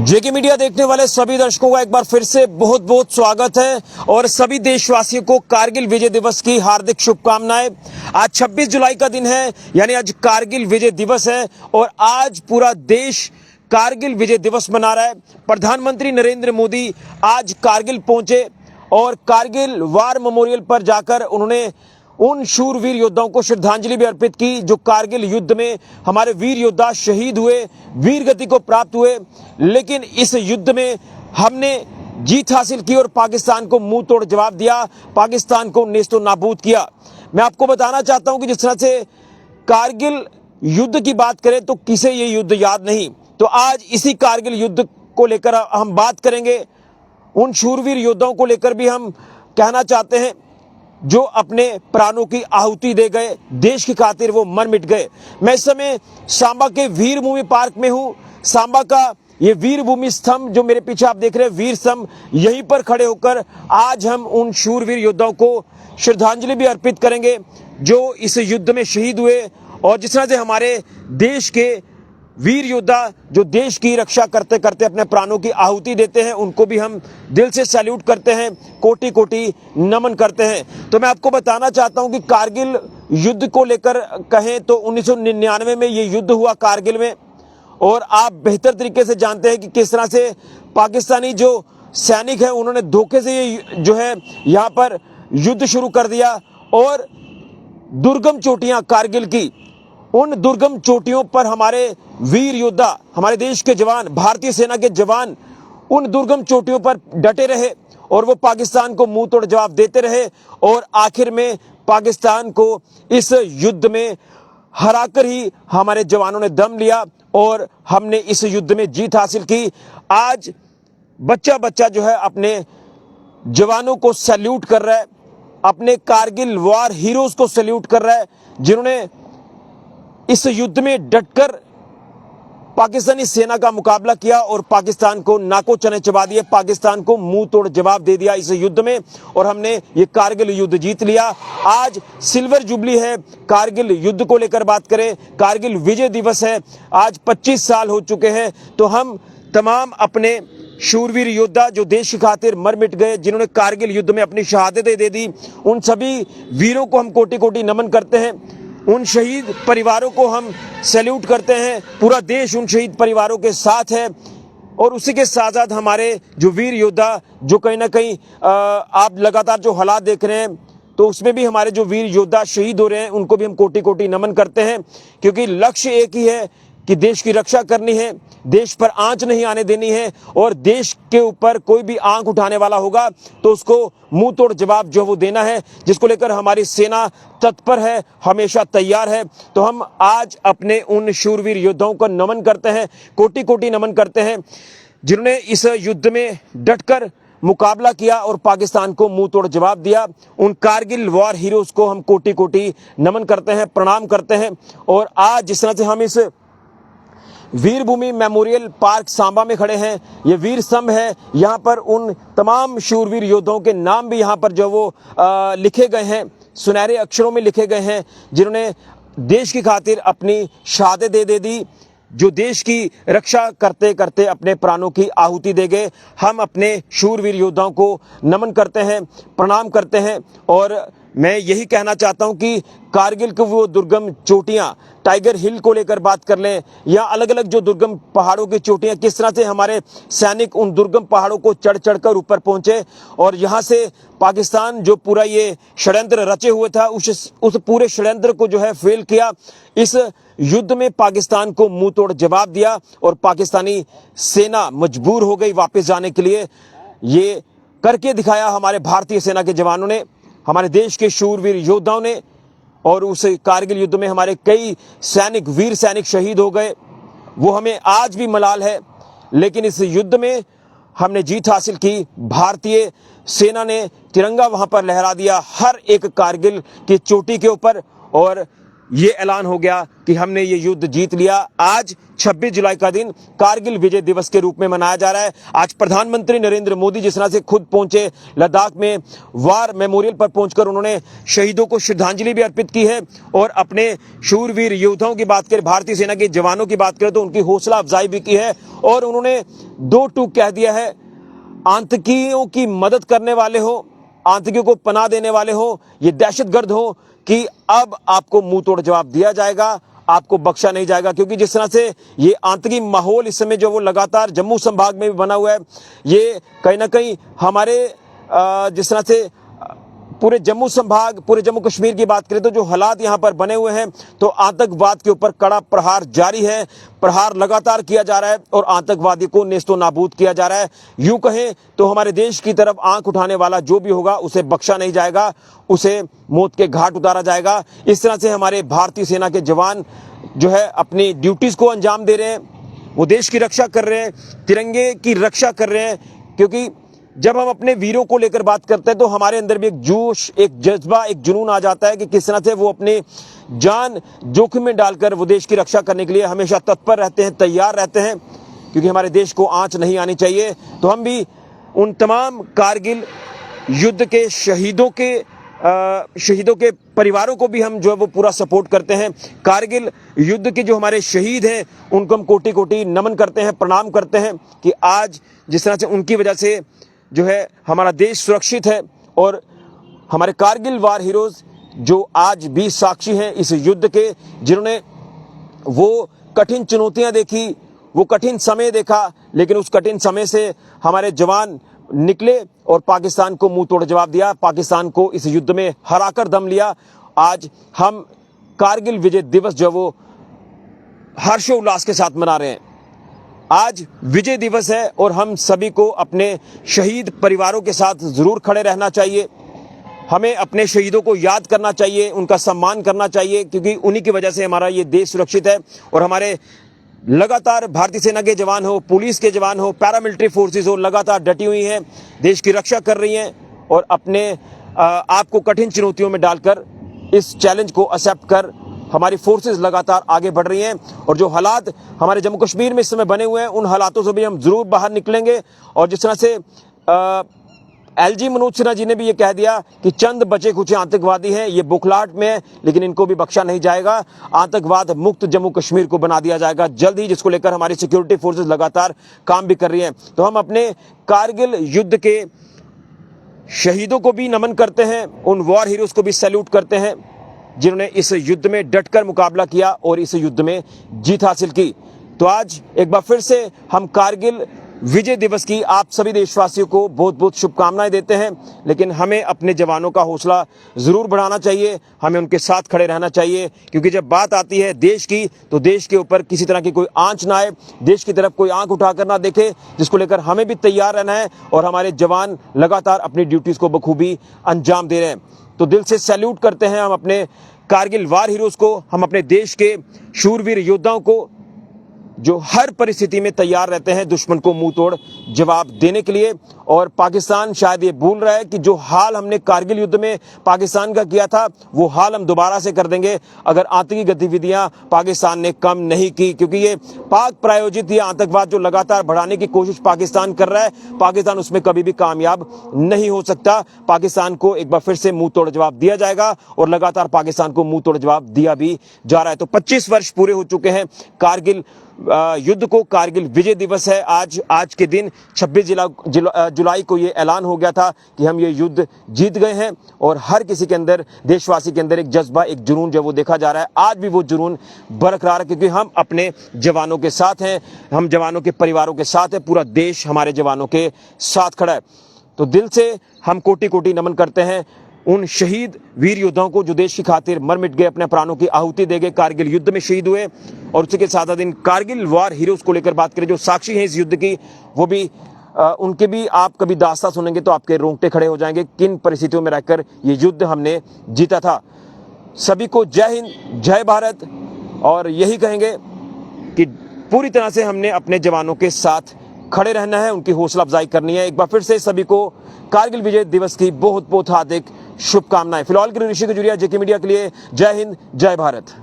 जेके media देखने वाले सभी दर्शकों का एक बार फिर से बहुत बहुत स्वागत है और सभी देशवासियों को कारगिल विजय दिवस की हार्दिक शुभकामनाएं। आज 26 जुलाई का दिन है, यानी आज कारगिल विजय दिवस है और आज पूरा देश कारगिल विजय दिवस मना रहा है। प्रधानमंत्री नरेंद्र मोदी आज कारगिल पहुंचे और कारगिल वार मेमोरियल पर जाकर उन्होंने उन शूरवीर योद्धाओं को श्रद्धांजलि भी अर्पित की जो कारगिल युद्ध में हमारे वीर योद्धा शहीद हुए, वीर गति को प्राप्त हुए। लेकिन इस युद्ध में हमने जीत हासिल की और पाकिस्तान को मुंह तोड़ जवाब दिया, पाकिस्तान को नेस्तो नाबूद किया। मैं आपको बताना चाहता हूं कि जिस तरह से कारगिल युद्ध की बात करें तो किसे ये युद्ध याद नहीं। तो आज इसी कारगिल युद्ध को लेकर हम बात करेंगे। उन शूरवीर योद्धाओं को लेकर भी हम कहना चाहते हैं जो अपने प्राणों की आहुति दे गए, देश की खातिर वो मर मिट गए। मैं इस समय सांबा के वीर भूमि पार्क में हूं। सांबा का ये वीर भूमि स्तंभ जो मेरे पीछे आप देख रहे हैं, वीर स्तंभ, यहीं पर खड़े होकर आज हम उन शूरवीर योद्धाओं को श्रद्धांजलि भी अर्पित करेंगे जो इस युद्ध में शहीद हुए। और जिस तरह से हमारे देश के वीर योद्धा जो देश की रक्षा करते करते अपने प्राणों की आहुति देते हैं, उनको भी हम दिल से सैल्यूट करते हैं, कोटि कोटि नमन करते हैं। तो मैं आपको बताना चाहता हूं कि कारगिल युद्ध को लेकर कहें तो 1999 में ये युद्ध हुआ कारगिल में और आप बेहतर तरीके से जानते हैं कि किस तरह से पाकिस्तानी जो सैनिक है उन्होंने धोखे से ये जो है यहाँ पर युद्ध शुरू कर दिया और दुर्गम चोटियां कारगिल की, उन दुर्गम चोटियों पर हमारे वीर योद्धा, हमारे देश के जवान, भारतीय सेना के जवान उन दुर्गम चोटियों पर डटे रहे और वो पाकिस्तान को मुंह तोड़ जवाब देते रहे और आखिर में पाकिस्तान को इस युद्ध में हराकर ही हमारे जवानों ने दम लिया और हमने इस युद्ध में जीत हासिल की। आज बच्चा बच्चा जो है अपने जवानों को सैल्यूट कर रहा है, अपने कारगिल वार हीरोज को सैल्यूट कर रहा है जिन्होंने इस युद्ध में डटकर पाकिस्तानी सेना का मुकाबला किया और पाकिस्तान को नाको चने चबा दिए, पाकिस्तान को मुंह तोड़ जवाब दे दिया इस युद्ध में और हमने ये कारगिल युद्ध जीत लिया। आज सिल्वर जुबली है कारगिल युद्ध को लेकर बात करें, कारगिल विजय दिवस है। आज 25 साल हो चुके हैं। तो हम तमाम अपने शूरवीर योद्धा जो देश की खातिर मर मिट गए, जिन्होंने कारगिल युद्ध में अपनी शहादतें दे दी, उन सभी वीरों को हम कोटि कोटि नमन करते हैं। उन शहीद परिवारों को हम सैल्यूट करते हैं। पूरा देश उन शहीद परिवारों के साथ है और उसी के साथ साथ हमारे जो वीर योद्धा जो कहीं ना कहीं आप लगातार जो हालात देख रहे हैं तो उसमें भी हमारे जो वीर योद्धा शहीद हो रहे हैं उनको भी हम कोटि कोटि नमन करते हैं, क्योंकि लक्ष्य एक ही है कि देश की रक्षा करनी है, देश पर आंच नहीं आने देनी है और देश के ऊपर कोई भी आंख उठाने वाला होगा तो उसको मुंह तोड़ जवाब जो वो देना है, जिसको लेकर हमारी सेना तत्पर है, हमेशा तैयार है। तो हम आज अपने उन शूरवीर योद्धाओं को नमन करते हैं, कोटि कोटि नमन करते हैं जिन्होंने इस युद्ध में डटकर मुकाबला किया और पाकिस्तान को मुंह तोड़ जवाब दिया। उन कारगिल वॉर हीरोज को हम कोटि कोटि नमन करते हैं, प्रणाम करते हैं। और आज जिस तरह से हम इस वीर भूमि मेमोरियल पार्क सांबा में खड़े हैं, ये वीर स्तंभ है, यहाँ पर उन तमाम शूरवीर योद्धाओं के नाम भी यहाँ पर जो वो लिखे गए हैं, सुनहरे अक्षरों में लिखे गए हैं, जिन्होंने देश की खातिर अपनी शहादत दे दी, जो देश की रक्षा करते करते अपने प्राणों की आहुति दे गए। हम अपने शूरवीर योद्धाओं को नमन करते हैं, प्रणाम करते हैं और मैं यही कहना चाहता हूं कि कारगिल की वो दुर्गम चोटियां, टाइगर हिल को लेकर बात कर लें या अलग अलग जो दुर्गम पहाड़ों की चोटियां, किस तरह से हमारे सैनिक उन दुर्गम पहाड़ों को चढ़ चढ़कर ऊपर पहुंचे और यहां से पाकिस्तान जो पूरा ये षड्यंत्र रचे हुए था उस पूरे षड्यंत्र को जो है फेल किया। इस युद्ध में पाकिस्तान को मुंह तोड़ जवाब दिया और पाकिस्तानी सेना मजबूर हो गई वापस जाने के लिए। ये करके दिखाया हमारे भारतीय सेना के जवानों ने, हमारे देश के शूरवीर योद्धाओं ने। और उस कारगिल युद्ध में हमारे कई सैनिक, वीर सैनिक शहीद हो गए, वो हमें आज भी मलाल है। लेकिन इस युद्ध में हमने जीत हासिल की, भारतीय सेना ने तिरंगा वहां पर लहरा दिया हर एक कारगिल की चोटी के ऊपर और ये ऐलान हो गया कि हमने ये युद्ध जीत लिया। आज 26 जुलाई का दिन कारगिल विजय दिवस के रूप में मनाया जा रहा है। आज प्रधानमंत्री नरेंद्र मोदी जिस तरह से खुद पहुंचे लद्दाख में, वार मेमोरियल पर पहुंचकर उन्होंने शहीदों को श्रद्धांजलि भी अर्पित की है और अपने शूरवीर योद्धाओं की बात करें, भारतीय सेना के जवानों की बात करें तो उनकी हौसला अफजाई भी की है और उन्होंने दो टूक कह दिया है, आतंकियों की मदद करने वाले हो, आतंकियों को पनाह देने वाले हो, ये दहशतगर्द हो कि अब आपको मुंह तोड़ जवाब दिया जाएगा, आपको बख्शा नहीं जाएगा। क्योंकि जिस तरह से ये आतंकी माहौल इस समय जो वो लगातार जम्मू संभाग में भी बना हुआ है, ये कहीं ना कहीं हमारे जिस तरह से पूरे जम्मू संभाग, पूरे जम्मू कश्मीर की बात करें तो जो हालात यहां पर बने हुए हैं, तो आतंकवाद के ऊपर कड़ा प्रहार जारी है, प्रहार लगातार किया जा रहा है और आतंकवादी को नेस्तो नाबूद किया जा रहा है। यूं कहें तो हमारे देश की तरफ आंख उठाने वाला जो भी होगा उसे बख्शा नहीं जाएगा, उसे मौत के घाट उतारा जाएगा। इस तरह से हमारे भारतीय सेना के जवान जो है अपनी ड्यूटीज को अंजाम दे रहे हैं, वो देश की रक्षा कर रहे हैं, तिरंगे की रक्षा कर रहे हैं। क्योंकि जब हम अपने वीरों को लेकर बात करते हैं तो हमारे अंदर भी एक जोश, एक जज्बा, एक जुनून आ जाता है कि किस तरह से वो अपने जान जोखिम में डालकर वो देश की रक्षा करने के लिए हमेशा तत्पर रहते हैं, तैयार रहते हैं, क्योंकि हमारे देश को आंच नहीं आनी चाहिए। तो हम भी उन तमाम कारगिल युद्ध के शहीदों के परिवारों को भी हम जो है वो पूरा सपोर्ट करते हैं। कारगिल युद्ध के जो हमारे शहीद हैं उनको हम कोटि कोटि नमन करते हैं, प्रणाम करते हैं कि आज जिस तरह से उनकी वजह से जो है हमारा देश सुरक्षित है और हमारे कारगिल वार हीरोज जो आज भी साक्षी हैं इस युद्ध के, जिन्होंने वो कठिन चुनौतियां देखी, वो कठिन समय देखा, लेकिन उस कठिन समय से हमारे जवान निकले और पाकिस्तान को मुंह तोड़ जवाब दिया, पाकिस्तान को इस युद्ध में हराकर दम लिया। आज हम कारगिल विजय दिवस जो वो हर्षोल्लास के साथ मना रहे हैं। आज विजय दिवस है और हम सभी को अपने शहीद परिवारों के साथ जरूर खड़े रहना चाहिए। हमें अपने शहीदों को याद करना चाहिए, उनका सम्मान करना चाहिए, क्योंकि उन्हीं की वजह से हमारा ये देश सुरक्षित है। और हमारे लगातार भारतीय सेना के जवान हो, पुलिस के जवान हो, पैरामिलिट्री फोर्सेस हो, लगातार डटी हुई हैं, देश की रक्षा कर रही हैं और अपने आप को कठिन चुनौतियों में डालकर इस चैलेंज को एक्सेप्ट कर हमारी फोर्सेस लगातार आगे बढ़ रही हैं। और जो हालात हमारे जम्मू कश्मीर में इस समय बने हुए हैं, उन हालातों से भी हम जरूर बाहर निकलेंगे। और जिस तरह से एलजी मनोज सिन्हा जी ने भी ये कह दिया कि चंद बचे कुछ आतंकवादी हैं, ये बुखलाहट में है, लेकिन इनको भी बख्शा नहीं जाएगा। आतंकवाद मुक्त जम्मू कश्मीर को बना दिया जाएगा जल्द ही, जिसको लेकर हमारी सिक्योरिटी फोर्सेस लगातार काम भी कर रही हैं। तो हम अपने कारगिल युद्ध के शहीदों को भी नमन करते हैं, उन वॉर हीरोज को भी सैल्यूट करते हैं जिन्होंने इस युद्ध में डटकर मुकाबला किया और इस युद्ध में जीत हासिल की। तो आज एक बार फिर से हम कारगिल विजय दिवस की आप सभी देशवासियों को बहुत बहुत शुभकामनाएं देते हैं। लेकिन हमें अपने जवानों का हौसला जरूर बढ़ाना चाहिए, हमें उनके साथ खड़े रहना चाहिए, क्योंकि जब बात आती है देश की तो देश के ऊपर किसी तरह की कोई आंच ना आए, देश की तरफ कोई आंख उठाकर ना देखे, जिसको लेकर हमें भी तैयार रहना है। और हमारे जवान लगातार अपनी ड्यूटीज को बखूबी अंजाम दे रहे हैं। तो दिल से सैल्यूट करते हैं हम अपने कारगिल वार हीरोज को, हम अपने देश के शूरवीर योद्धाओं को जो हर परिस्थिति में तैयार रहते हैं दुश्मन को मुंह तोड़ जवाब देने के लिए। और पाकिस्तान शायद ये भूल रहा है कि जो हाल हमने कारगिल युद्ध में पाकिस्तान का किया था, वो हाल हम दोबारा से कर देंगे अगर आतंकी गतिविधियां पाकिस्तान ने कम नहीं की। क्योंकि ये पाक प्रायोजित ये आतंकवाद जो लगातार बढ़ाने की कोशिश पाकिस्तान कर रहा है, पाकिस्तान उसमें कभी भी कामयाब नहीं हो सकता। पाकिस्तान को एक बार फिर से मुंह तोड़ जवाब दिया जाएगा और लगातार पाकिस्तान को मुंह तोड़ जवाब दिया भी जा रहा है। तो 25 वर्ष पूरे हो चुके हैं कारगिल युद्ध को, कारगिल विजय दिवस है आज के दिन 26 जुलाई को ये ऐलान हो गया था कि हम ये युद्ध जीत गए हैं। और हर किसी के अंदर, देशवासी के अंदर एक जज्बा, एक जुनून जो वो देखा जा रहा है। आज भी वो जुनून बरकरार है, क्योंकि हम अपने जवानों के साथ हैं, हम जवानों के परिवारों के साथ हैं, पूरा देश हमारे जवानों के साथ खड़ा है। तो दिल से हम कोटि कोटि नमन करते हैं उन शहीद वीर योद्धाओं को जो देश की खातिर मर मिट गए, अपने प्राणों की आहुति दे गए, कारगिल युद्ध में शहीद हुए। और उसी के साथ दिन कारगिल वार हीरोज को लेकर बात करें जो साक्षी हैं इस युद्ध की, वो भी उनके भी आप कभी दास्तां सुनेंगे तो आपके रोंगटे खड़े हो जाएंगे, किन परिस्थितियों में रहकर ये युद्ध हमने जीता था। सभी को जय हिंद, जय भारत। और यही कहेंगे कि पूरी तरह से हमने अपने जवानों के साथ खड़े रहना है, उनकी हौसला अफजाई करनी है। एक बार फिर से सभी को कारगिल विजय दिवस की बहुत बहुत हार्दिक शुभकामनाएं। फिलहाल के लिए ऋषि खजुरिया, जेके मीडिया के लिए जय हिंद, जय भारत।